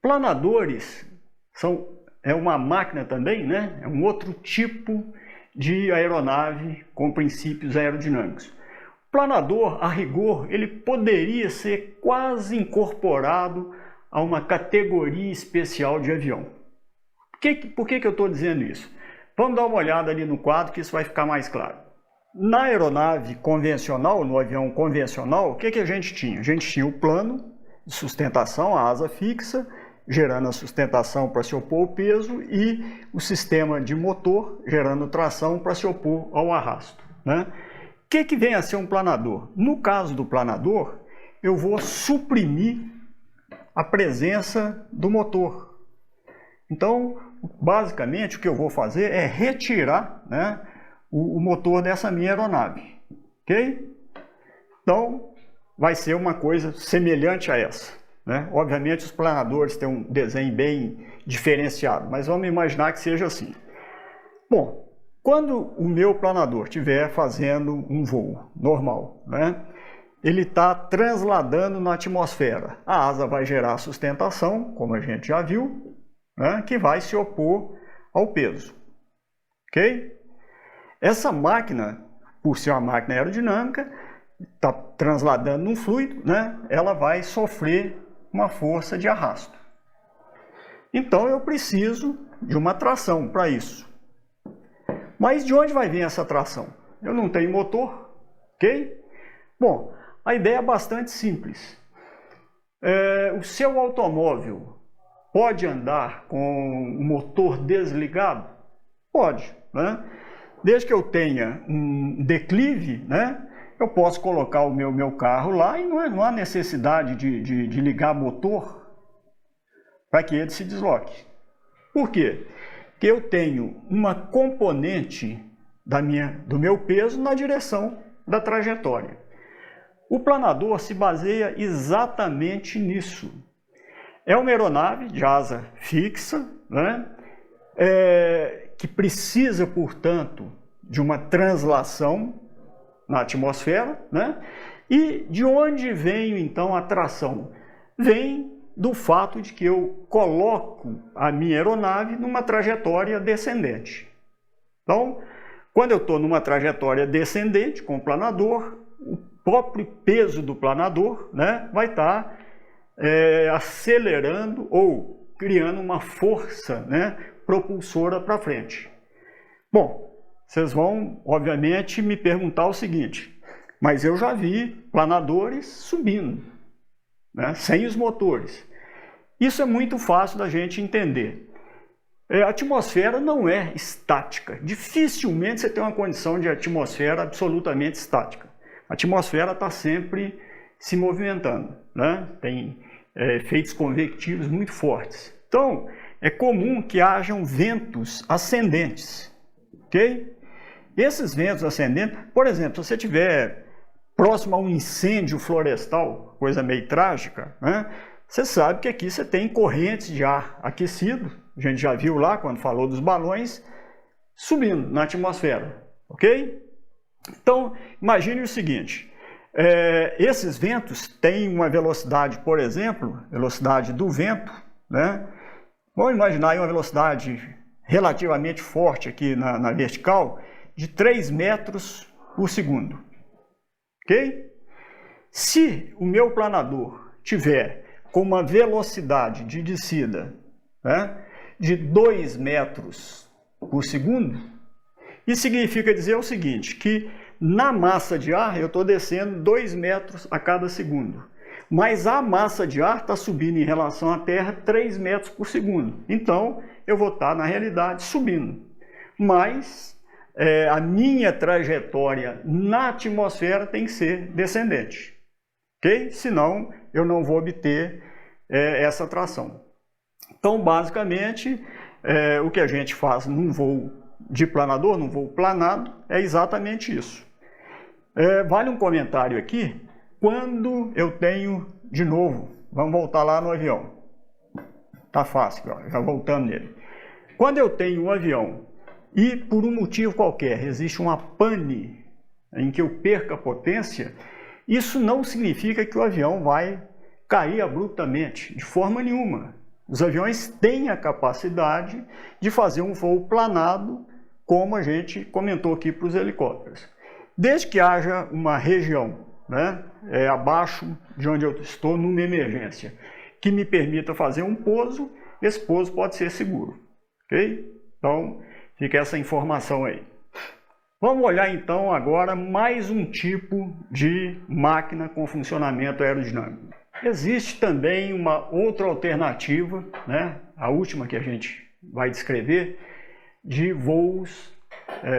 planadores é uma máquina também, né? É um outro tipo de aeronave com princípios aerodinâmicos. O planador, a rigor, ele poderia ser quase incorporado a uma categoria especial de avião. Por que eu estou dizendo isso? Vamos dar uma olhada ali no quadro que isso vai ficar mais claro. Na aeronave convencional, no avião convencional, o que a gente tinha? A gente tinha o plano de sustentação, a asa fixa, gerando a sustentação para se opor ao peso, e o sistema de motor gerando tração para se opor ao arrasto, né? O que vem a ser um planador? No caso do planador, eu vou suprimir a presença do motor. Então, basicamente, o que eu vou fazer é retirar, né, o motor dessa minha aeronave, ok? Então, vai ser uma coisa semelhante a essa, né? Obviamente, os planadores têm um desenho bem diferenciado, mas vamos imaginar que seja assim. Bom, quando o meu planador estiver fazendo um voo normal, né, ele está transladando na atmosfera. A asa vai gerar sustentação, como a gente já viu, né, que vai se opor ao peso, ok? Essa máquina, por ser uma máquina aerodinâmica, está transladando um fluido, né, ela vai sofrer uma força de arrasto. Então eu preciso de uma tração para isso. Mas de onde vai vir essa tração? Eu não tenho motor, ok? Bom, a ideia é bastante simples. O seu automóvel pode andar com o motor desligado? Pode, né? Desde que eu tenha um declive, né, eu posso colocar o meu carro lá e não há necessidade de ligar motor para que ele se desloque. Por quê? Porque eu tenho uma componente do meu peso na direção da trajetória. O planador se baseia exatamente nisso. É uma aeronave de asa fixa, né, que precisa, portanto, de uma translação na atmosfera, né? E de onde vem então a tração? Vem do fato de que eu coloco a minha aeronave numa trajetória descendente. Então, quando eu estou numa trajetória descendente com o planador, o próprio peso do planador, né, vai estar acelerando ou criando uma força, né, propulsora para frente. Bom, vocês vão, obviamente, me perguntar o seguinte, mas eu já vi planadores subindo, né, sem os motores. Isso é muito fácil da gente entender. A atmosfera não é estática. Dificilmente você tem uma condição de atmosfera absolutamente estática. A atmosfera está sempre se movimentando, né? Tem efeitos convectivos muito fortes. Então, é comum que hajam ventos ascendentes, ok? Esses ventos ascendentes, por exemplo, se você estiver próximo a um incêndio florestal, coisa meio trágica, né? Você sabe que aqui você tem correntes de ar aquecido, a gente já viu lá quando falou dos balões, subindo na atmosfera, ok? Então, imagine o seguinte, esses ventos têm uma velocidade, por exemplo, velocidade do vento, né? Vamos imaginar aí uma velocidade relativamente forte aqui na vertical, de 3 metros por segundo, ok? Se o meu planador tiver com uma velocidade de descida, né, de 2 metros por segundo, isso significa dizer o seguinte, que na massa de ar eu estou descendo 2 metros a cada segundo, mas a massa de ar está subindo em relação à Terra 3 metros por segundo. Então, eu vou estar, na realidade, subindo. Mas a minha trajetória na atmosfera tem que ser descendente, ok? Senão, eu não vou obter essa tração. Então, basicamente, o que a gente faz num voo de planador, num voo planado, é exatamente isso. Vale um comentário aqui, quando eu tenho, de novo, vamos voltar lá no avião. Tá fácil, ó, já voltamos nele. Quando eu tenho um avião e por um motivo qualquer existe uma pane em que eu perca a potência, isso não significa que o avião vai cair abruptamente, de forma nenhuma. Os aviões têm a capacidade de fazer um voo planado, como a gente comentou aqui para os helicópteros. Desde que haja uma região, né, abaixo de onde eu estou, numa emergência, que me permita fazer um pouso, esse pouso pode ser seguro. Ok? Então, fica essa informação aí. Vamos olhar então agora mais um tipo de máquina com funcionamento aerodinâmico. Existe também uma outra alternativa, né, a última que a gente vai descrever, de voos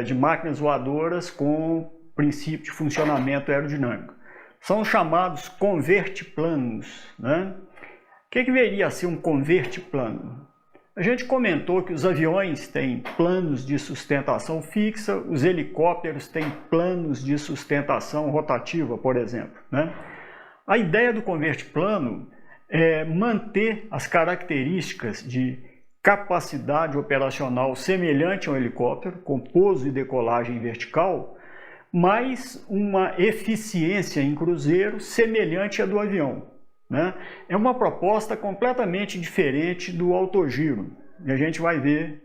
de máquinas voadoras com princípio de funcionamento aerodinâmico. São chamados convertiplanos, né? O que deveria ser um convertiplano? A gente comentou que os aviões têm planos de sustentação fixa, os helicópteros têm planos de sustentação rotativa, por exemplo, né? A ideia do convertiplano é manter as características de capacidade operacional semelhante ao helicóptero, com pouso e decolagem vertical, mas uma eficiência em cruzeiro semelhante à do avião, né? É uma proposta completamente diferente do autogiro, e a gente vai ver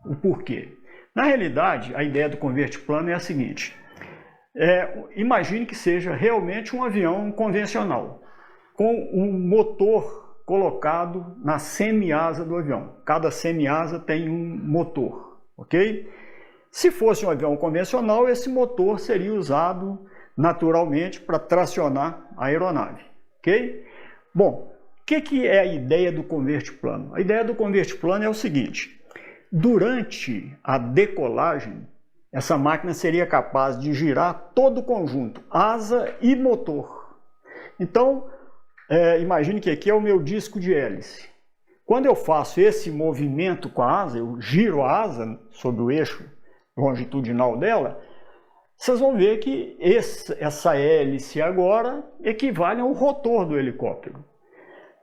o porquê. Na realidade, a ideia do convertiplano é a seguinte: imagine que seja realmente um avião convencional, com um motor colocado na semi-asa do avião. Cada semi-asa tem um motor, ok? Se fosse um avião convencional, esse motor seria usado naturalmente para tracionar a aeronave, ok? Bom, o que é a ideia do convertiplano? A ideia do convertiplano é o seguinte: durante a decolagem, essa máquina seria capaz de girar todo o conjunto, asa e motor. Então, imagine que aqui é o meu disco de hélice. Quando eu faço esse movimento com a asa, eu giro a asa sobre o eixo longitudinal dela, vocês vão ver que essa hélice agora equivale ao rotor do helicóptero.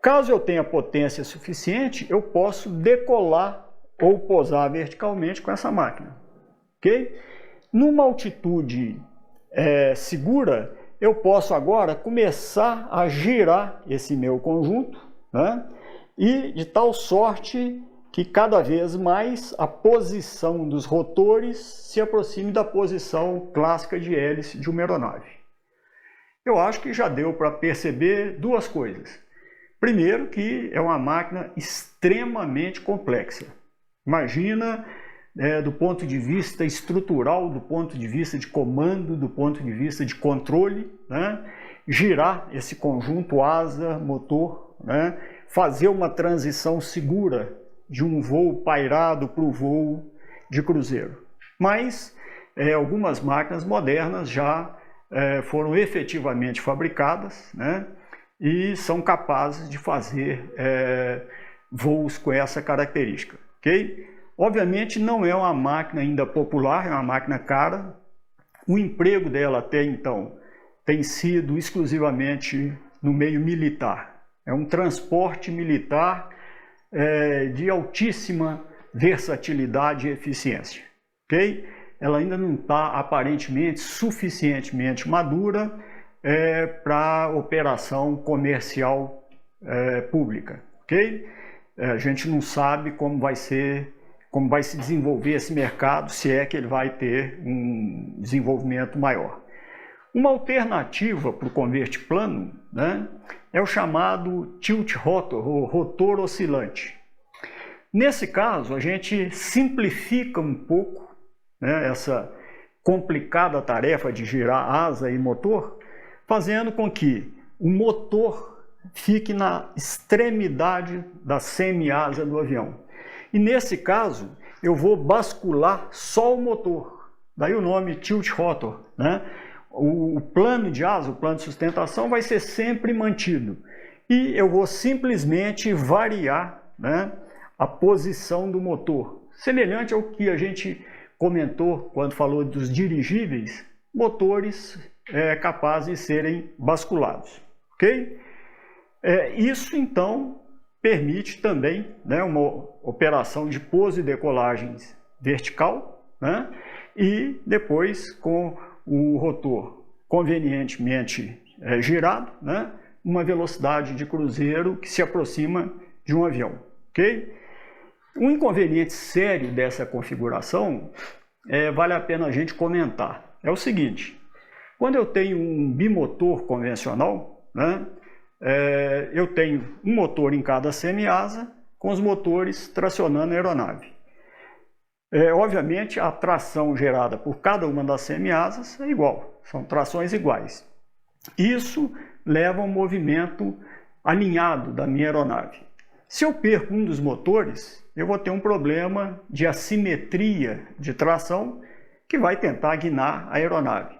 Caso eu tenha potência suficiente, eu posso decolar ou pousar verticalmente com essa máquina. Okay? Numa altitude segura, eu posso agora começar a girar esse meu conjunto, né? E de tal sorte que cada vez mais a posição dos rotores se aproxime da posição clássica de hélice de uma aeronave. Eu acho que já deu para perceber duas coisas. Primeiro, que é uma máquina extremamente complexa. Imagina, do ponto de vista estrutural, do ponto de vista de comando, do ponto de vista de controle, né? Girar esse conjunto asa-motor, né? Fazer uma transição segura de um voo pairado para o voo de cruzeiro. Mas algumas máquinas modernas já foram efetivamente fabricadas, né? E são capazes de fazer voos com essa característica. Okay? Obviamente não é uma máquina ainda popular, é uma máquina cara. O emprego dela até então tem sido exclusivamente no meio militar. É um transporte militar de altíssima versatilidade e eficiência. Okay? Ela ainda não está aparentemente suficientemente madura para operação comercial pública. Okay? A gente não sabe como vai se desenvolver esse mercado, se é que ele vai ter um desenvolvimento maior. Uma alternativa para o convertiplano, né, é o chamado tilt rotor, ou rotor oscilante. Nesse caso, a gente simplifica um pouco, né, essa complicada tarefa de girar asa e motor, fazendo com que o motor fique na extremidade da semi-asa do avião. E nesse caso, eu vou bascular só o motor. Daí o nome tilt rotor, né? O plano de asa, o plano de sustentação vai ser sempre mantido. E eu vou simplesmente variar, né, a posição do motor. Semelhante ao que a gente comentou quando falou dos dirigíveis, motores capazes de serem basculados. Ok? Isso então permite também, né, uma operação de pouso e decolagens vertical, né, e depois com o rotor convenientemente girado, né, uma velocidade de cruzeiro que se aproxima de um avião. Okay? Um inconveniente sério dessa configuração vale a pena a gente comentar. É o seguinte: quando eu tenho um bimotor convencional, né, eu tenho um motor em cada semiasa, com os motores tracionando a aeronave. Obviamente, a tração gerada por cada uma das semiasas é igual, são trações iguais. Isso leva a um movimento alinhado da minha aeronave. Se eu perco um dos motores, eu vou ter um problema de assimetria de tração que vai tentar guinar a aeronave.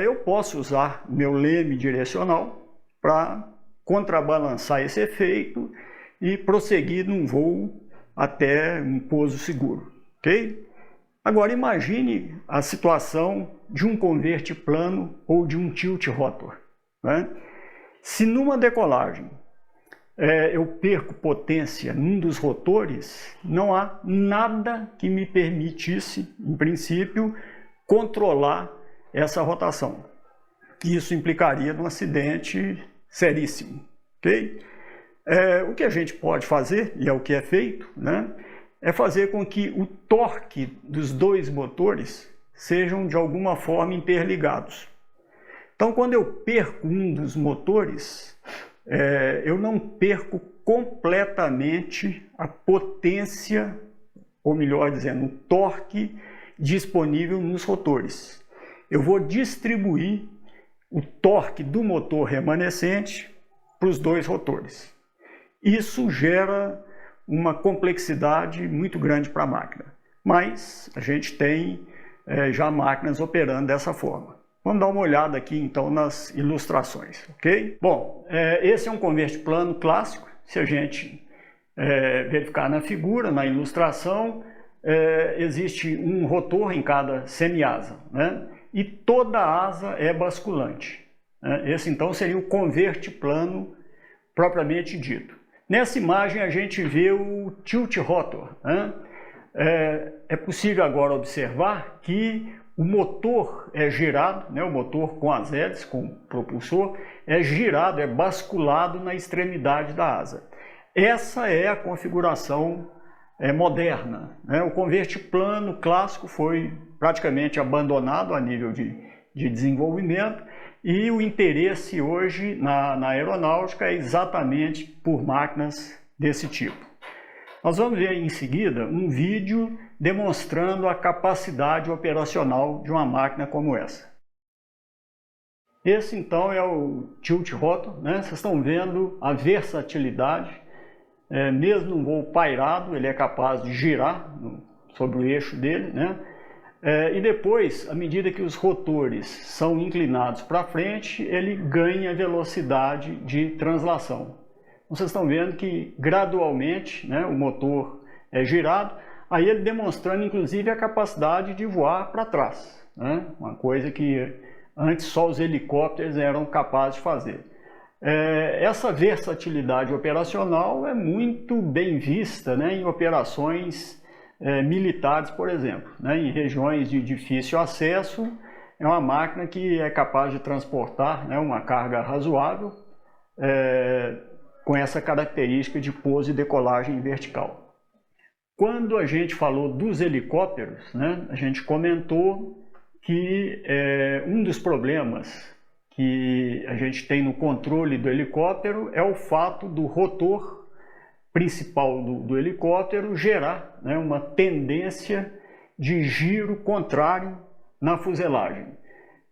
Eu posso usar meu leme direcional para contrabalançar esse efeito e prosseguir num voo até um pouso seguro. Okay? Agora imagine a situação de um converte plano ou de um tilt rotor. Né? Se numa decolagem eu perco potência num dos rotores, não há nada que me permitisse, em princípio, controlar essa rotação. Isso implicaria num acidente seríssimo. Okay? O que a gente pode fazer, e é o que é feito, né, é fazer com que o torque dos dois motores sejam de alguma forma interligados. Então, quando eu perco um dos motores, eu não perco completamente a potência, ou melhor dizendo, o torque disponível nos rotores. Eu vou distribuir o torque do motor remanescente para os dois rotores. Isso gera uma complexidade muito grande para a máquina, mas a gente tem já máquinas operando dessa forma. Vamos dar uma olhada aqui então nas ilustrações, ok? Bom, esse é um converte plano clássico. Se a gente verificar na figura, na ilustração, existe um rotor em cada semiasa, né? E toda a asa é basculante. Esse então seria o converte plano propriamente dito. Nessa imagem a gente vê o tilt rotor. Né? É possível agora observar que o motor é girado, né? O motor com as hélices, com o propulsor, é girado, é basculado na extremidade da asa. Essa é a configuração moderna. Né? O converte plano clássico foi praticamente abandonado a nível de desenvolvimento, e o interesse hoje na aeronáutica é exatamente por máquinas desse tipo. Nós vamos ver em seguida um vídeo demonstrando a capacidade operacional de uma máquina como essa. Esse então é o tilt rotor, né? Vocês estão vendo a versatilidade, mesmo num voo pairado ele é capaz de girar sobre o eixo dele, né? E depois, à medida que os rotores são inclinados para frente, ele ganha velocidade de translação. Vocês estão vendo que gradualmente, né, o motor é girado, aí ele demonstrando inclusive a capacidade de voar para trás, né? Uma coisa que antes só os helicópteros eram capazes de fazer. Essa versatilidade operacional é muito bem vista, né, em operações militares, por exemplo, né? Em regiões de difícil acesso, é uma máquina que é capaz de transportar, né, uma carga razoável com essa característica de pouso e decolagem vertical. Quando a gente falou dos helicópteros, né, a gente comentou que um dos problemas que a gente tem no controle do helicóptero é o fato do rotor principal do helicóptero gerar, né, uma tendência de giro contrário na fuselagem.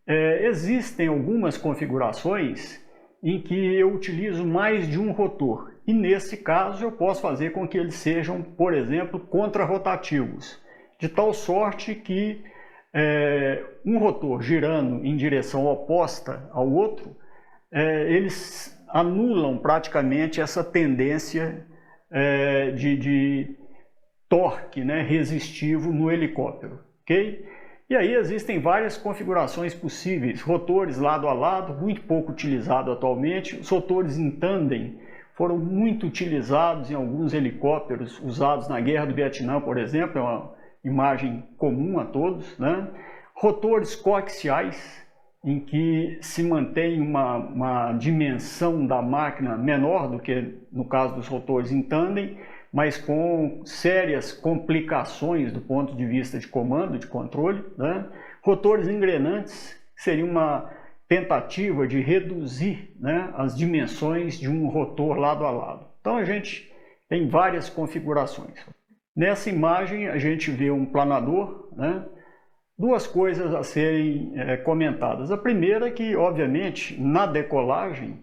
Existem algumas configurações em que eu utilizo mais de um rotor, e nesse caso eu posso fazer com que eles sejam, por exemplo, contrarrotativos, de tal sorte que um rotor girando em direção oposta ao outro, eles anulam praticamente essa tendência de torque, né, resistivo no helicóptero. Okay? E aí existem várias configurações possíveis, rotores lado a lado, muito pouco utilizado atualmente. Os rotores em tandem foram muito utilizados em alguns helicópteros usados na Guerra do Vietnã, por exemplo, é uma imagem comum a todos, né? Rotores coaxiais, em que se mantém uma dimensão da máquina menor do que no caso dos rotores em tandem, mas com sérias complicações do ponto de vista de comando, de controle, né? Rotores engrenantes, que seria uma tentativa de reduzir, né, as dimensões de um rotor lado a lado. Então a gente tem várias configurações. Nessa imagem a gente vê um planador, né? Duas coisas a serem comentadas. A primeira é que, obviamente, na decolagem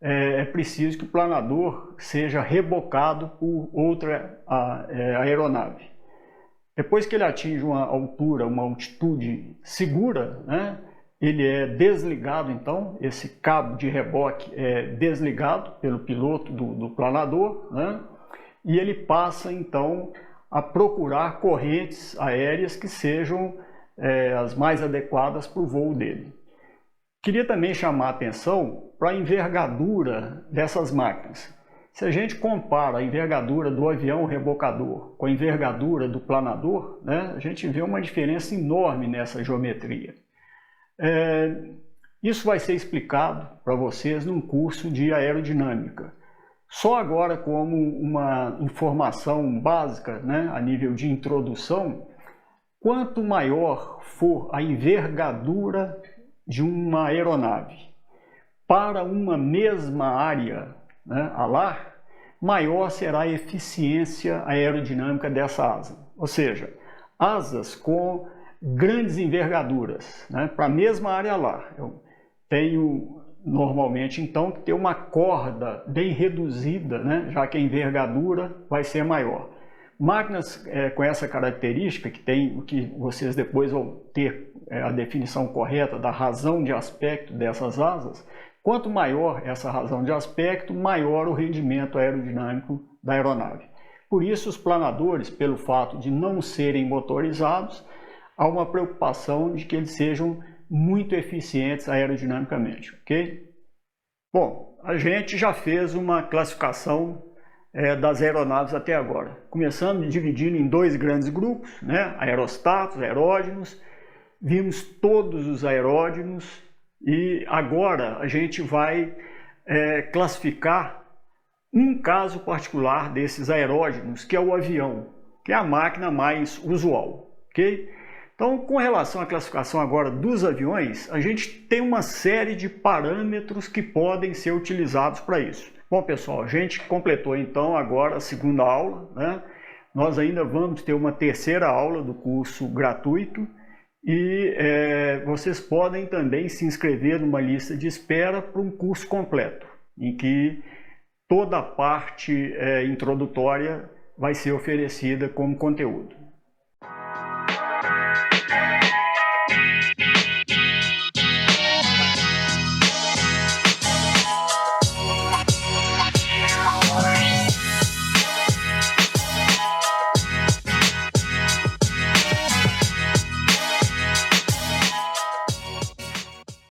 é preciso que o planador seja rebocado por outra aeronave. Depois que ele atinge uma altura, uma altitude segura, né, ele é desligado, então, esse cabo de reboque é desligado pelo piloto do planador, né, e ele passa, então, a procurar correntes aéreas que sejam as mais adequadas para o voo dele. Queria também chamar a atenção para a envergadura dessas máquinas. Se a gente compara a envergadura do avião rebocador com a envergadura do planador, né, a gente vê uma diferença enorme nessa geometria. Isso vai ser explicado para vocês num curso de aerodinâmica. Só agora, como uma informação básica, né, a nível de introdução, quanto maior for a envergadura de uma aeronave para uma mesma área, né, alar, maior será a eficiência aerodinâmica dessa asa. Ou seja, asas com grandes envergaduras, né, para a mesma área alar. Eu tenho normalmente então que ter uma corda bem reduzida, né, já que a envergadura vai ser maior. Máquinas com essa característica, que tem o que vocês depois vão ter a definição correta da razão de aspecto dessas asas, quanto maior essa razão de aspecto, maior o rendimento aerodinâmico da aeronave. Por isso, os planadores, pelo fato de não serem motorizados, há uma preocupação de que eles sejam muito eficientes aerodinamicamente, ok? Bom, a gente já fez uma classificação das aeronaves até agora, começando dividindo em dois grandes grupos, né? Aerostatos, aeródinos, vimos todos os aeródinos e agora a gente vai classificar um caso particular desses aeródinos, que é o avião, que é a máquina mais usual, ok? Então, com relação à classificação agora dos aviões, a gente tem uma série de parâmetros que podem ser utilizados para isso. Bom, pessoal, a gente completou então agora a segunda aula, né? Nós ainda vamos ter uma terceira aula do curso gratuito e vocês podem também se inscrever numa lista de espera para um curso completo, em que toda a parte introdutória vai ser oferecida como conteúdo.